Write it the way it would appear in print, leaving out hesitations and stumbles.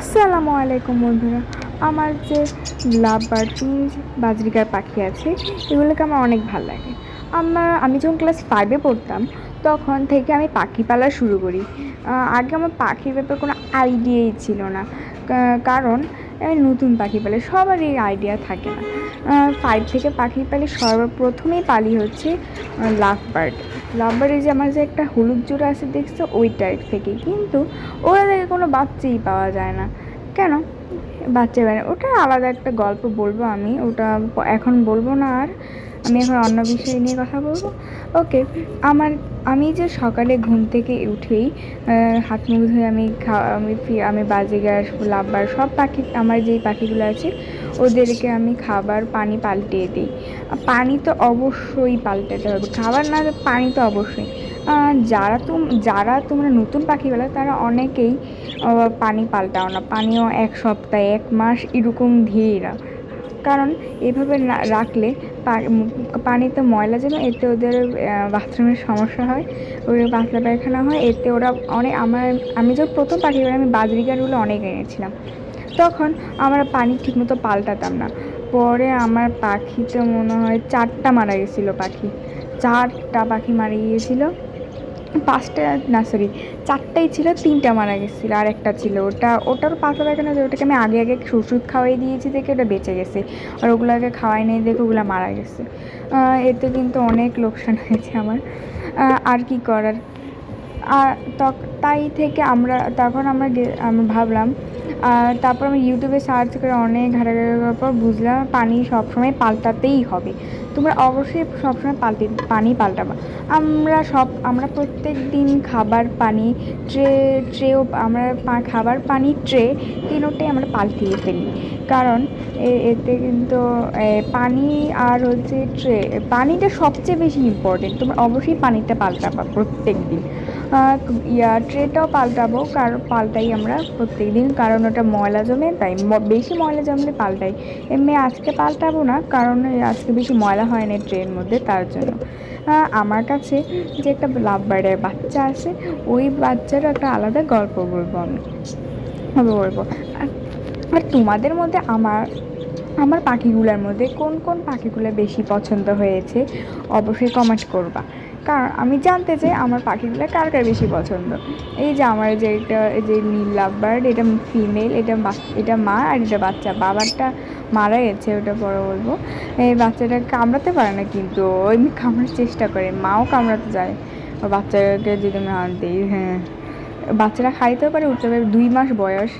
আসসালামু আলাইকুম বন্ধুরা। আমার যে লাভ বার্ড কিংস বাজরিকার পাখি আছে, এগুলোকে আমার অনেক ভালো লাগে। আমি যখন ক্লাস 5-এ পড়তাম তখন থেকে আমি পাখি পালা শুরু করি। আগে আমার পাখির ব্যাপারে কোনো আইডিয়াই ছিল না, কারণ নতুন পাখি পালে সবারই আইডিয়া থাকে না। 5 থেকে পাখি পালি, সর্বপ্রথমেই পালি হচ্ছে লাভ বার্ড। এই যে আমার যে একটা হলুদ জোড়া আছে দেখছো, ওই টাইপ থেকে, কিন্তু ওরা থেকে কোনো বাচ্চাই পাওয়া যায় না কেন? বাচ্চা মানে ওটা আলাদা একটা গল্প বলবো, আমি ওটা এখন বলবো না। আর আমি এখন অন্য বিষয় নিয়ে কথা বলবো। ওকে। আমি যে সকালে ঘুম থেকে উঠেই হাত মুখ ধুয়ে আমি বাজিগার, লাভবার, সব পাখি, আমার যেই পাখিগুলো আছে ওদেরকে আমি খাবার পানি পাল্টিয়ে দিই। পানি তো অবশ্যই পাল্টাতে হবে, খাবার না, পানি তো অবশ্যই। যারা তোমরা নতুন পাখিগুলো, তারা অনেকেই পানি পাল্টাও না, পানিও 1 সপ্তাহ 1 মাস এরকম ধীরে রাখ, কারণ এভাবে রাখলে পানিতে ময়লা জমে, এতে ওদের বাথরুমের সমস্যা হয়, ওই পাতলা পায়খানা হয়, এতে ওরা অনেক আমি যখন প্রথম পাখিগুলো, আমি বাজরিকারগুলো অনেক এনেছিলাম, তখন আমরা পানি ঠিকমতো পাল্টাতাম না। পরে আমার পাখিতে মনে হয় 4টা মারা গেছিলো পাখি, 4টা পাখি মারা গিয়েছিলো। 5টা না, সরি, 4টাই ছিল, 3টা মারা গেছিলো, আর একটা ছিল, ওটারও পাতলা পায়খানা, ওটাকে আমি আগে ওষুধ খাওয়াই দিয়েছি দেখে ওটা বেঁচে গেছে, আর ওগুলোকে খাওয়াই নেই দেখে ওগুলো মারা গেছে। এতে কিন্তু অনেক লোকসান হয়েছে আমার। আর কি করার। আর তাই থেকে আমি ভাবলাম, তারপর আমি ইউটিউবে সার্চ করে অনেক ঘাটাঘাটি করার পর বুঝলাম পানি সবসময় পাল্টাতেই হবে। তোমরা অবশ্যই সবসময় পানি পাল্টাবা। আমরা প্রত্যেক দিন খাবার পানি খাবার পানি ট্রে তিনোটাই আমরা পাল্টিয়ে ফেলি, কারণ এতে কিন্তু পানি আর হচ্ছে ট্রে, পানিটা সবচেয়ে বেশি ইম্পর্টেন্ট। তোমরা অবশ্যই পানিটা পাল্টাবা প্রত্যেক দিন। ট্রেটাও পাল্টাই আমরা প্রত্যেক দিন, কারণ ওটা ময়লা জমে, তাই বেশি ময়লা জমলে পাল্টাই। এমনি আজকে পাল্টাবো না, কারণ আজকে বেশি ময়লা হয় না ট্রের মধ্যে, তার জন্য। আমার কাছে যে একটা লাভবার্ডের বাচ্চা আছে, ওই বাচ্চারও একটা আলাদা গল্প বলবো আমি বলবো। আর তোমাদের মধ্যে আমার পাখিগুলোর মধ্যে কোন কোন পাখিগুলো বেশি পছন্দ হয়েছে অবশ্যই কমেন্ট করবা, কারণ আমি জানতে চাই আমার পাখিগুলো কার কার বেশি পছন্দ। এই যে আমার যে নীল লাভবার্ড, এটা ফিমেল, এটা মা, আর এটা বাচ্চা। বাবারটা মারা গেছে, ওটা পরে বলবো। এই বাচ্চাটা কামড়াতে পারে না, কিন্তু এমনি কামড়ার চেষ্টা করে, মাও কামড়াতে যায় বাচ্চাকে যদি আমি হাত দিই। হ্যাঁ, বাচ্চারা খাইতেও পারে, উঠতে পারে, 2 মাস বয়স।